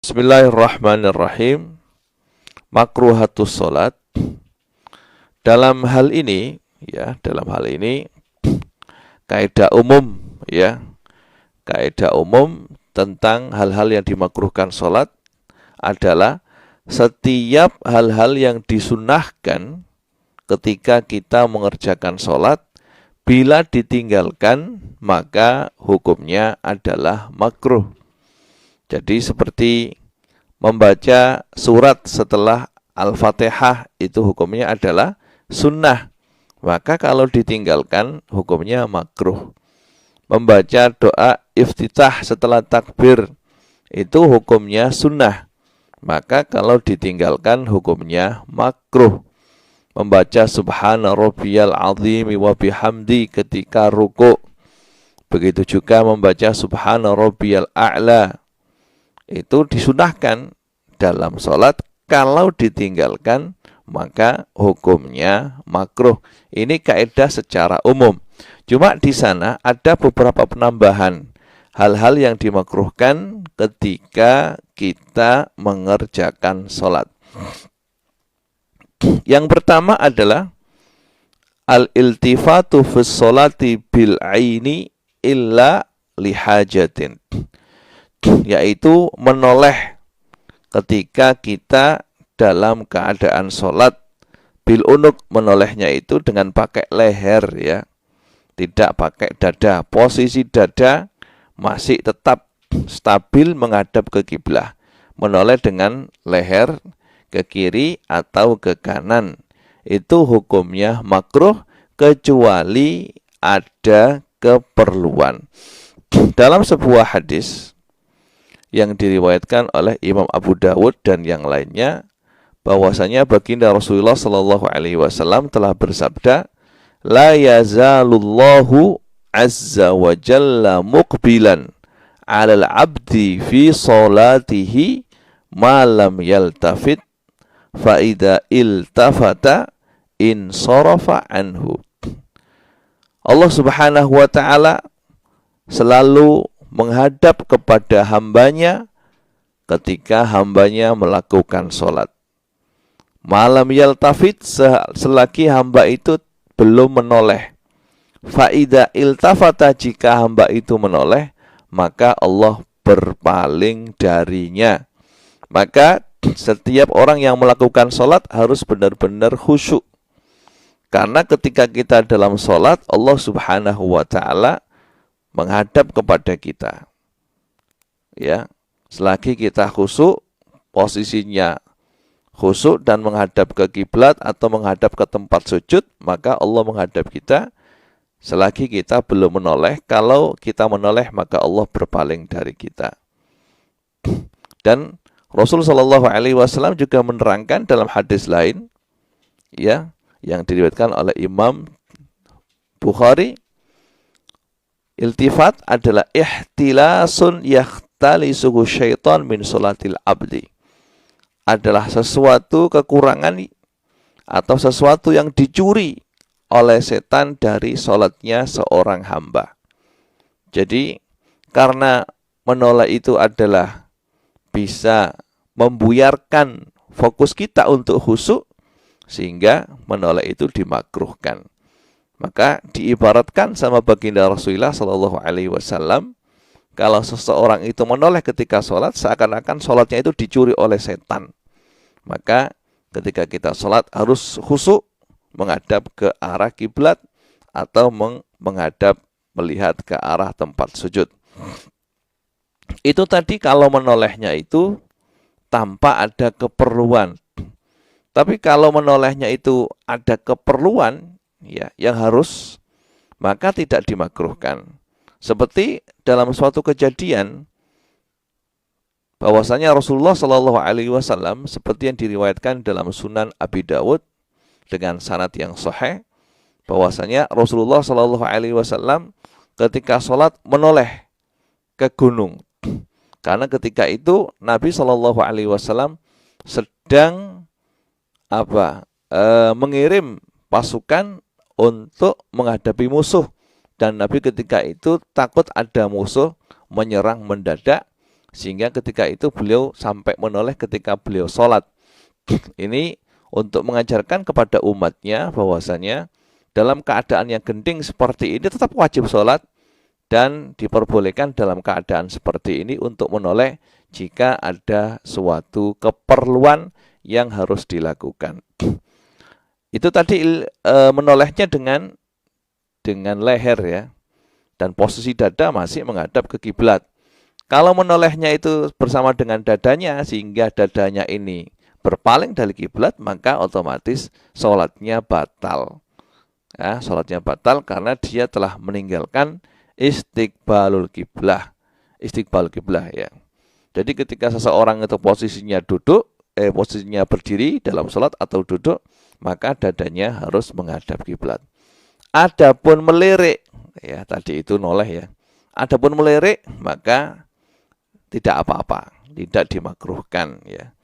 Bismillahirrahmanirrahim. Makruhatus sholat. Dalam hal ini kaidah umum kaidah umum tentang hal-hal yang dimakruhkan sholat adalah setiap hal-hal yang disunnahkan ketika kita mengerjakan sholat, bila ditinggalkan maka hukumnya adalah makruh. Jadi seperti membaca surat setelah Al-Fatihah itu hukumnya adalah sunnah, maka kalau ditinggalkan hukumnya makruh. Membaca doa iftitah setelah takbir itu hukumnya sunnah, maka kalau ditinggalkan hukumnya makruh. Membaca subhana rabbiyal azim wa bihamdi ketika ruku', begitu juga membaca subhana rabbiyal a'la, itu disunahkan dalam sholat. Kalau ditinggalkan maka hukumnya makruh. Ini kaidah secara umum. Cuma di sana ada beberapa penambahan hal-hal yang dimakruhkan ketika kita mengerjakan sholat. Yang pertama adalah al-iltifatu fis sholati bil aini illa lihajatin, yaitu menoleh ketika kita dalam keadaan sholat. Bil unuk, menolehnya itu dengan pakai leher ya, tidak pakai dada. Posisi dada masih tetap stabil menghadap ke kiblah. Menoleh dengan leher ke kiri atau ke kanan, itu hukumnya makruh kecuali ada keperluan. Dalam sebuah hadis yang diriwayatkan oleh Imam Abu Dawud dan yang lainnya, bahwasanya baginda Rasulullah Shallallahu Alaihi Wasallam telah bersabda, la yazalullahu azza wa jalla muqbilan alal abdi fi salatihi ma lam yaltafit faida iltafata in sarafa anhu. Allah Subhanahu wa ta'ala selalu menghadap kepada hambanya ketika hambanya melakukan sholat. Malam yaltafit, selagi hamba itu belum menoleh. Faida iltafata, jika hamba itu menoleh, maka Allah berpaling darinya. Maka setiap orang yang melakukan sholat harus benar-benar khusyuk. Karena ketika kita dalam sholat, Allah Subhanahu wa ta'ala menghadap kepada kita. Ya, selagi kita khusyuk, posisinya khusyuk dan menghadap ke kiblat atau menghadap ke tempat sujud, maka Allah menghadap kita. Selagi kita belum menoleh, kalau kita menoleh maka Allah berpaling dari kita. Dan Rasulullah Shallallahu Alaihi Wasallam juga menerangkan dalam hadis lain, ya, yang diriwayatkan oleh Imam Bukhari, iltifat adalah ihtilasun yahtalisuhu syaitan min sholatil abdi. Adalah sesuatu kekurangan atau sesuatu yang dicuri oleh setan dari sholatnya seorang hamba. Jadi karena menoleh itu adalah bisa membuyarkan fokus kita untuk khusyuk, sehingga menoleh itu dimakruhkan. Maka diibaratkan sama baginda Rasulullah Shallallahu Alaihi Wasallam, kalau seseorang itu menoleh ketika sholat, seakan-akan sholatnya itu dicuri oleh setan. Maka ketika kita sholat harus khusyuk, menghadap ke arah kiblat atau menghadap melihat ke arah tempat sujud. Itu tadi kalau menolehnya itu tanpa ada keperluan. Tapi kalau menolehnya itu ada keperluan, ya, yang harus, maka tidak dimakruhkan. Seperti dalam suatu kejadian, bahwasanya Rasulullah Shallallahu Alaihi Wasallam seperti yang diriwayatkan dalam Sunan Abi Dawud dengan sanad yang sahih, bahwasanya Rasulullah Shallallahu Alaihi Wasallam ketika sholat menoleh ke gunung. Karena ketika itu Nabi Shallallahu Alaihi Wasallam sedang mengirim pasukan untuk menghadapi musuh, dan Nabi ketika itu takut ada musuh menyerang mendadak, Sehingga ketika itu beliau sampai menoleh ketika beliau sholat. Ini untuk mengajarkan kepada umatnya bahwasanya dalam keadaan yang genting seperti ini tetap wajib sholat, dan diperbolehkan dalam keadaan seperti ini untuk menoleh jika ada suatu keperluan yang harus dilakukan. Itu tadi menolehnya dengan leher ya, dan posisi dada masih menghadap ke kiblat. Kalau menolehnya itu bersama dengan dadanya sehingga dadanya ini berpaling dari kiblat, maka otomatis sholatnya batal. Ya, sholatnya batal karena dia telah meninggalkan istiqbalul kiblah. Istiqbal kiblah ya. Jadi ketika seseorang itu posisinya posisinya berdiri dalam sholat atau duduk, maka dadanya harus menghadap kiblat. Adapun melirik, ya tadi itu noleh ya. Adapun melirik, maka tidak apa-apa, tidak dimakruhkan ya.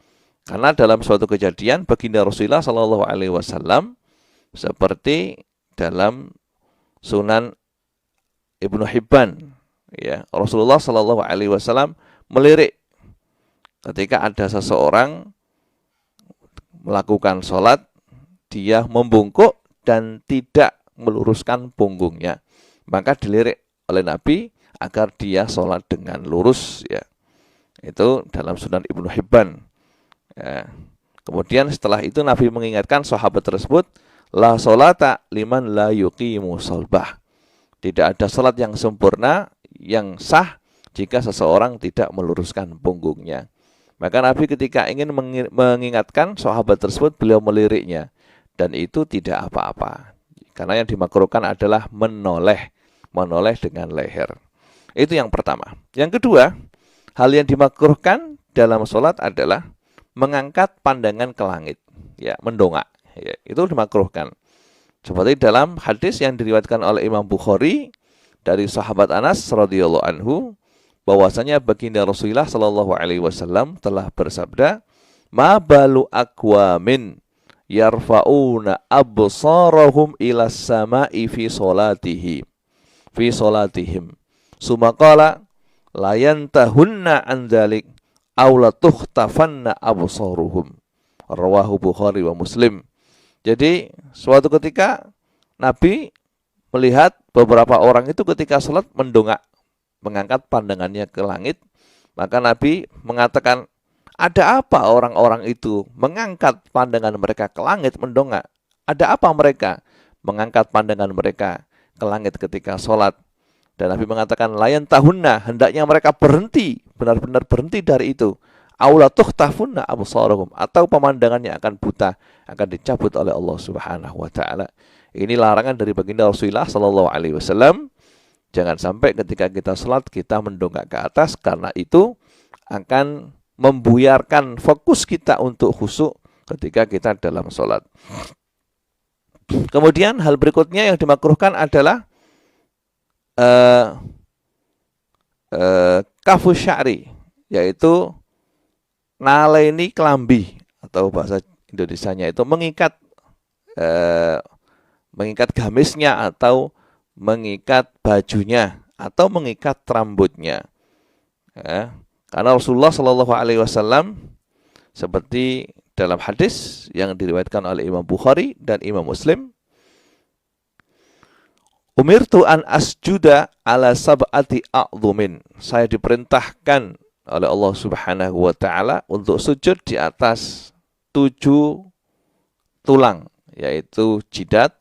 Karena dalam suatu kejadian baginda Rasulullah Shallallahu Alaihi Wasallam seperti dalam Sunan Ibnu Hibban, ya, Rasulullah Shallallahu Alaihi Wasallam melirik ketika ada seseorang melakukan sholat, dia membungkuk dan tidak meluruskan punggungnya, maka dilirik oleh Nabi agar dia sholat dengan lurus ya. Itu dalam Sunan Ibnu Hibban ya. Kemudian setelah itu Nabi mengingatkan sahabat tersebut, la sholata liman la yuqimu sholbah. Tidak ada sholat yang sempurna, yang sah jika seseorang tidak meluruskan punggungnya. Maka Nabi ketika ingin mengingatkan sahabat tersebut, beliau meliriknya, dan itu tidak apa-apa. Karena yang dimakruhkan adalah menoleh dengan leher. Itu yang pertama. Yang kedua, hal yang dimakruhkan dalam sholat adalah mengangkat pandangan ke langit, ya, mendongak. Ya, itu dimakruhkan. Seperti dalam hadis yang diriwayatkan oleh Imam Bukhari dari sahabat Anas radhiyallahu anhu, bahwasanya baginda Rasulullah sallallahu alaihi wasallam telah bersabda, "Ma balu aqwamin yarfa'una absarahum ila sama'i fi salatihim. Summa qala la yantahunna an dzalik aw la tukhtafanna absaruhum." Rawahu Bukhari wa Muslim. Jadi suatu ketika Nabi melihat beberapa orang itu ketika sholat mendongak, mengangkat pandangannya ke langit. Maka Nabi mengatakan, ada apa orang-orang itu mengangkat pandangan mereka ke langit mendongak? Ada apa mereka mengangkat pandangan mereka ke langit ketika sholat? Dan Nabi mengatakan, layan tahunna, hendaknya mereka berhenti, benar-benar berhenti dari itu. Aula tukhtafunna absaruhum, atau pemandangannya akan buta, akan dicabut oleh Allah Subhanahu wa taala. Ini larangan dari baginda Rasulullah sallallahu alaihi wasallam. Jangan sampai ketika kita salat kita mendongak ke atas, karena itu akan membuyarkan fokus kita untuk khusyuk ketika kita dalam salat. Kemudian hal berikutnya yang dimakruhkan adalah kafu sya'ri, yaitu naleni kelambi, atau bahasa Indonesianya itu mengikat gamisnya, atau mengikat bajunya, atau mengikat rambutnya. Ya. Karena Rasulullah Shallallahu Alaihi Wasallam seperti dalam hadis yang diriwayatkan oleh Imam Bukhari dan Imam Muslim, umirtu an asjuda ala sab'ati a'dhumin. Saya diperintahkan oleh Allah Subhanahu wa taala untuk sujud di atas 7 tulang, yaitu jidat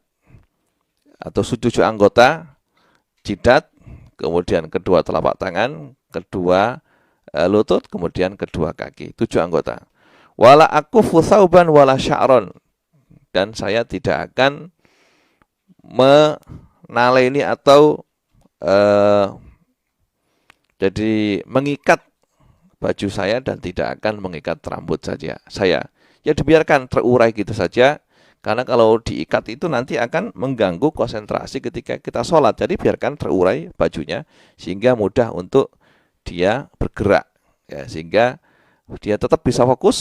atau 7 anggota jidat, kemudian kedua telapak tangan, kedua lutut, kemudian kedua kaki, 7 anggota. Wala akufu thauban wala sya'ron, dan saya tidak akan menaleni atau jadi mengikat baju saya, dan tidak akan mengikat rambut saja saya. Ya dibiarkan terurai gitu saja, karena kalau diikat itu nanti akan mengganggu konsentrasi ketika kita sholat. Jadi biarkan terurai bajunya sehingga mudah untuk dia bergerak, ya, sehingga dia tetap bisa fokus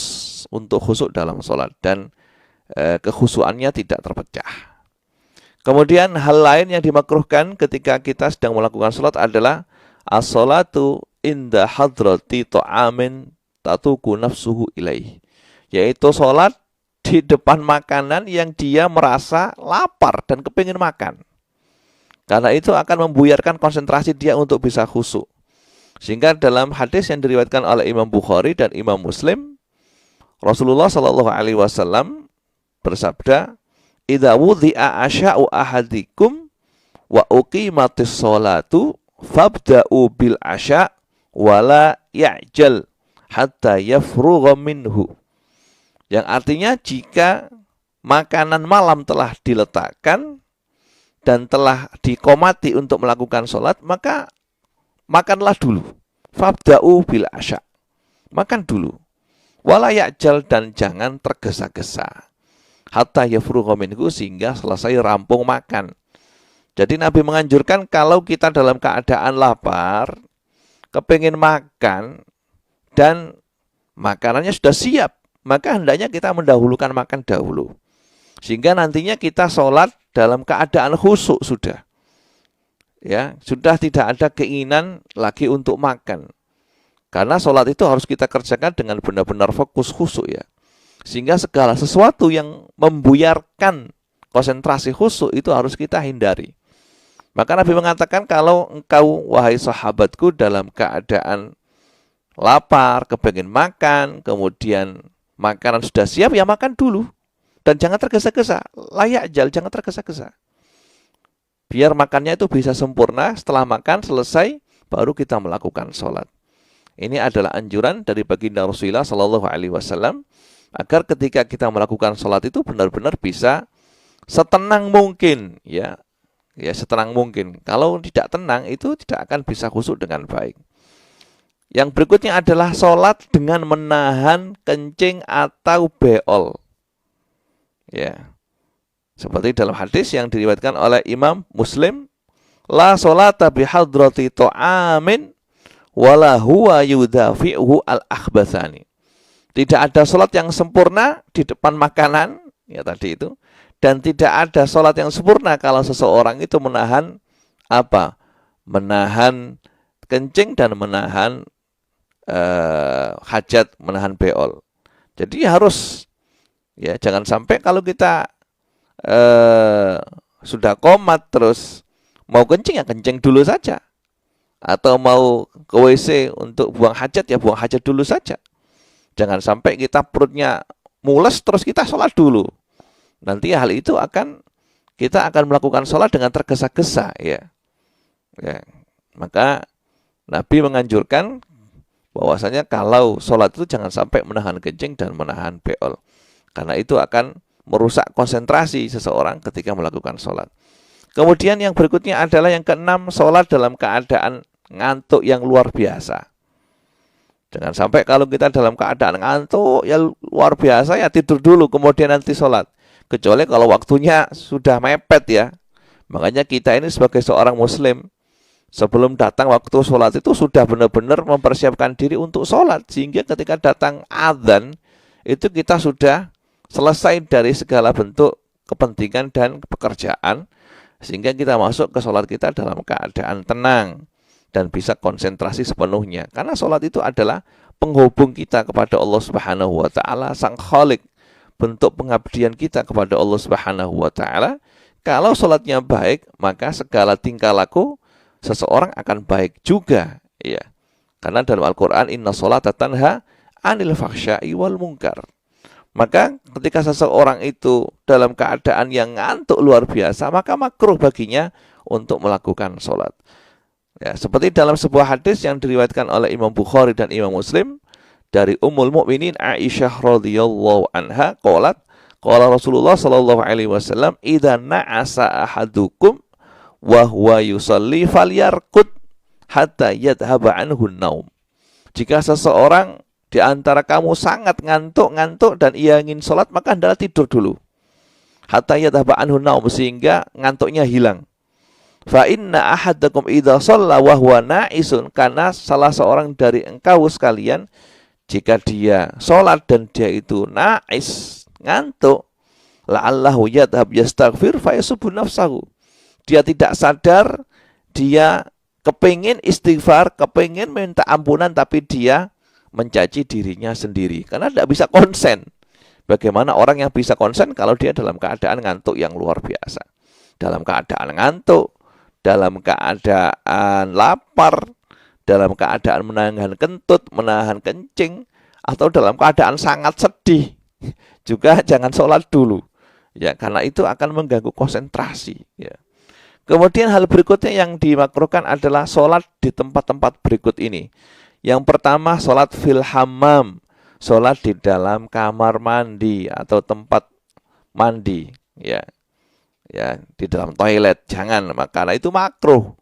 untuk khusyuk dalam sholat, dan kekhusyuannya tidak terpecah. Kemudian hal lain yang dimakruhkan ketika kita sedang melakukan sholat adalah as-sholatu inda hadrati ta'amin tatuku nafsuhu ilaih, yaitu sholat di depan makanan yang dia merasa lapar dan kepingin makan. Karena itu akan membuyarkan konsentrasi dia untuk bisa khusyuk. Sehingga dalam hadis yang diriwayatkan oleh Imam Bukhari dan Imam Muslim, Rasulullah Shallallahu Alaihi Wasallam bersabda, "Idza wudhi'a asya'u ahadikum wa uqimatis sholatu fabda'u bil asya' wala ya'jal hatta yafrugha minhu." Yang artinya jika makanan malam telah diletakkan dan telah dikomati untuk melakukan sholat, maka makanlah dulu. Fabda'u bil asya', makan dulu. Wala ya'jal, dan jangan tergesa-gesa. Hatta yafrugha minhu, sehingga selesai rampung makan. Jadi Nabi menganjurkan kalau kita dalam keadaan lapar, kepingin makan, dan makanannya sudah siap, maka hendaknya kita mendahulukan makan dahulu. Sehingga nantinya kita sholat dalam keadaan khusyuk sudah. Ya, sudah tidak ada keinginan lagi untuk makan. Karena sholat itu harus kita kerjakan dengan benar-benar fokus khusyuk ya. Sehingga segala sesuatu yang membuyarkan konsentrasi khusyuk itu harus kita hindari. Maka Nabi mengatakan, kalau engkau wahai sahabatku dalam keadaan lapar, kepingin makan, kemudian makanan sudah siap, ya makan dulu. Dan jangan tergesa-gesa, layak jal, jangan tergesa-gesa. Biar makannya itu bisa sempurna, setelah makan selesai, baru kita melakukan sholat. Ini adalah anjuran dari baginda Rasulullah Sallallahu Alaihi Wasallam agar ketika kita melakukan sholat itu benar-benar bisa setenang mungkin, ya setenang mungkin. Kalau tidak tenang itu tidak akan bisa khusyuk dengan baik. Yang berikutnya adalah sholat dengan menahan kencing atau beol. Ya, seperti dalam hadis yang diriwayatkan oleh Imam Muslim, la sholata bihadrati ta'amin wala huwa yudafi'uhu al-akhbathani. Tidak ada sholat yang sempurna di depan makanan, ya tadi itu, dan tidak ada sholat yang sempurna kalau seseorang itu menahan apa? Menahan kencing dan menahan hajat, menahan beol. Jadi harus, ya jangan sampai kalau kita sudah komat terus mau kencing, ya kencing dulu saja. Atau mau ke WC untuk buang hajat, ya buang hajat dulu saja. Jangan sampai kita perutnya mules terus kita sholat dulu. Nanti hal itu kita akan melakukan sholat dengan tergesa-gesa ya. Maka Nabi menganjurkan bahwasanya kalau sholat itu jangan sampai menahan kencing dan menahan beol. Karena itu akan merusak konsentrasi seseorang ketika melakukan sholat. Kemudian yang berikutnya adalah yang keenam, sholat dalam keadaan ngantuk yang luar biasa. Jangan sampai kalau kita dalam keadaan ngantuk ya luar biasa, ya tidur dulu kemudian nanti sholat. Kecuali kalau waktunya sudah mepet ya. Makanya kita ini sebagai seorang muslim, sebelum datang waktu sholat itu sudah benar-benar mempersiapkan diri untuk sholat. Sehingga ketika datang adzan, itu kita sudah selesai dari segala bentuk kepentingan dan pekerjaan. Sehingga kita masuk ke sholat kita dalam keadaan tenang dan bisa konsentrasi sepenuhnya. Karena sholat itu adalah penghubung kita kepada Allah Subhanahu wa Ta'ala, Sang Khalik, bentuk pengabdian kita kepada Allah Subhanahu wa Ta'ala. Kalau sholatnya baik, maka segala tingkah laku seseorang akan baik juga. Ya. Karena dalam Al-Quran, inna sholata tanha anil fakhsya'i wal munkar. Maka ketika seseorang itu dalam keadaan yang ngantuk luar biasa, maka makruh baginya untuk melakukan sholat. Ya, seperti dalam sebuah hadis yang diriwayatkan oleh Imam Bukhari dan Imam Muslim dari Ummul Mukminin Aisyah radhiyallahu anha, qalat qala Rasulullah sallallahu alaihi wasallam, idza na'asa ahadukum wa huwa yusalli falyarqud hatta yadhhaba anhu an-naum. Jika seseorang di antara kamu sangat ngantuk dan ia ingin sholat, maka hendaklah tidur dulu. Hatta yadhhaba anhu an-naum, sehingga ngantuknya hilang. Fa inna ahadakum idza shalla wa huwa na'isun, karena salah seorang dari engkau sekalian jika dia sholat dan dia itu na'is, ngantuk, la'allahu yadhhab yastaghfir fa yasubbu nafsahu. Dia tidak sadar, dia kepingin istighfar, kepingin minta ampunan, tapi dia mencaci dirinya sendiri karena tidak bisa konsen. Bagaimana orang yang bisa konsen kalau dia dalam keadaan ngantuk yang luar biasa, dalam keadaan ngantuk, dalam keadaan lapar, dalam keadaan menahan kentut, menahan kencing, atau dalam keadaan sangat sedih, juga jangan sholat dulu, ya, karena itu akan mengganggu konsentrasi. Ya. Kemudian hal berikutnya yang dimakruhkan adalah sholat di tempat-tempat berikut ini. Yang pertama, sholat fil hammam, sholat di dalam kamar mandi atau tempat mandi, ya, di dalam toilet, jangan, karena itu makruh,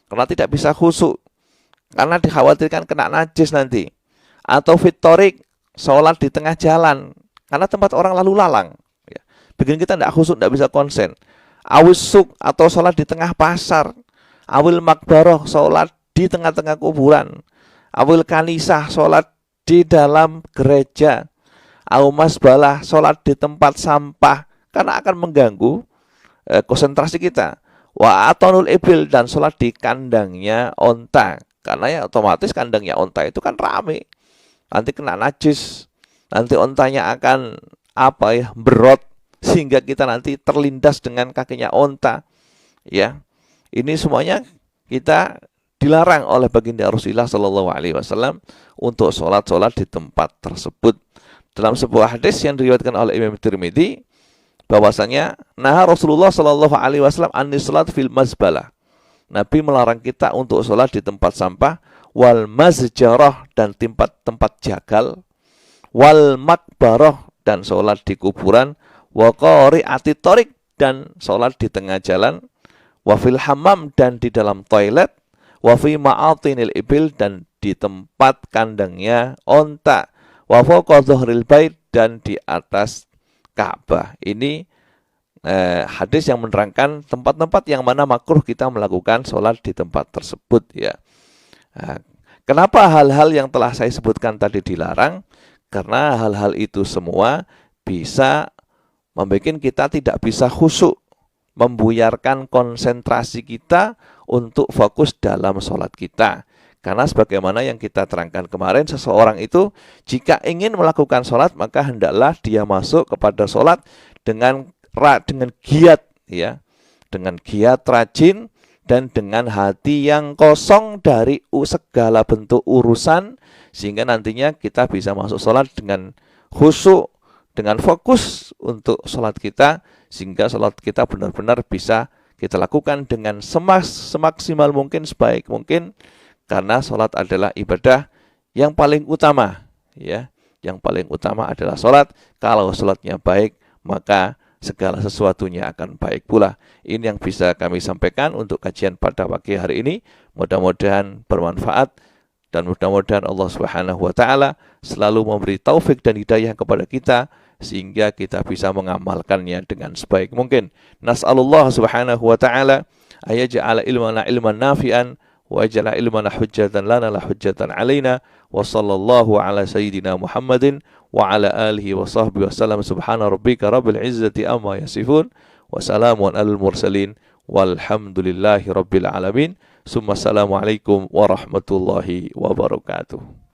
karena tidak bisa khusyuk, karena dikhawatirkan kena najis nanti. Atau fitorik, sholat di tengah jalan, karena tempat orang lalu lalang, ya, bikin kita tidak khusyuk, tidak bisa konsen. Awisuk, atau sholat di tengah pasar. Awil makbaroh, sholat di tengah-tengah kuburan. Awil kanisah, sholat di dalam gereja. Aumas balah, sholat di tempat sampah, karena akan mengganggu konsentrasi kita. Wa atonul ibil, dan sholat di kandangnya onta, karena ya otomatis kandangnya onta itu kan rame, nanti kena najis, nanti ontanya akan berot, sehingga kita nanti terlindas dengan kakinya onta. Ya, ini semuanya kita dilarang oleh baginda Rasulullah Shallallahu Alaihi Wasallam untuk sholat di tempat tersebut. Dalam sebuah hadis yang diriwayatkan oleh Imam Tirmidzi, bahwasanya nah Rasulullah Shallallahu Alaihi Wasallam anis sholat fil mazbalah. Nabi melarang kita untuk sholat di tempat sampah, wal mazjarah, dan tempat jagal, wal makbarah, dan sholat di kuburan, wa qari'ati thariq, dan sholat di tengah jalan, wa fil hammam, dan di dalam toilet, wa fi ma'atinil ibil, dan di tempat kandangnya onta, wa fawqa dhuhril bait, dan di atas Ka'bah. Ini hadis yang menerangkan tempat-tempat yang mana makruh kita melakukan sholat di tempat tersebut, ya. Kenapa hal-hal yang telah saya sebutkan tadi dilarang? Karena hal-hal itu semua bisa membuat kita tidak bisa khusyuk, membuyarkan konsentrasi kita untuk fokus dalam sholat kita. Karena sebagaimana yang kita terangkan kemarin, seseorang itu jika ingin melakukan sholat, maka hendaklah dia masuk kepada sholat dengan giat, ya, dengan giat, rajin, dan dengan hati yang kosong dari segala bentuk urusan, sehingga nantinya kita bisa masuk sholat dengan khusyuk, dengan fokus untuk sholat kita, sehingga sholat kita benar-benar bisa kita lakukan dengan semaksimal mungkin, sebaik mungkin, karena sholat adalah ibadah yang paling utama, ya. Yang paling utama adalah sholat. Kalau sholatnya baik, maka segala sesuatunya akan baik pula. Ini yang bisa kami sampaikan untuk kajian pada pagi hari ini. Mudah-mudahan bermanfaat, dan mudah-mudahan Allah Subhanahu wa taala selalu memberi taufik dan hidayah kepada kita sehingga kita bisa mengamalkannya dengan sebaik mungkin. Nas'alullah Subhanahu wa taala ayaj'ala ilmana ilman nafi'an wa aj'ala ilmana hujjatan lana la hujjatan alaina, wa sallallahu ala sayyidina Muhammadin wa ala alihi wa sahbihi wasallam. Subhana rabbika rabbil izzati amma yasifun, wa salamun alal mursalin, walhamdulillahi rabbil alamin. Summa assalamualaikum warahmatullahi wabarakatuh.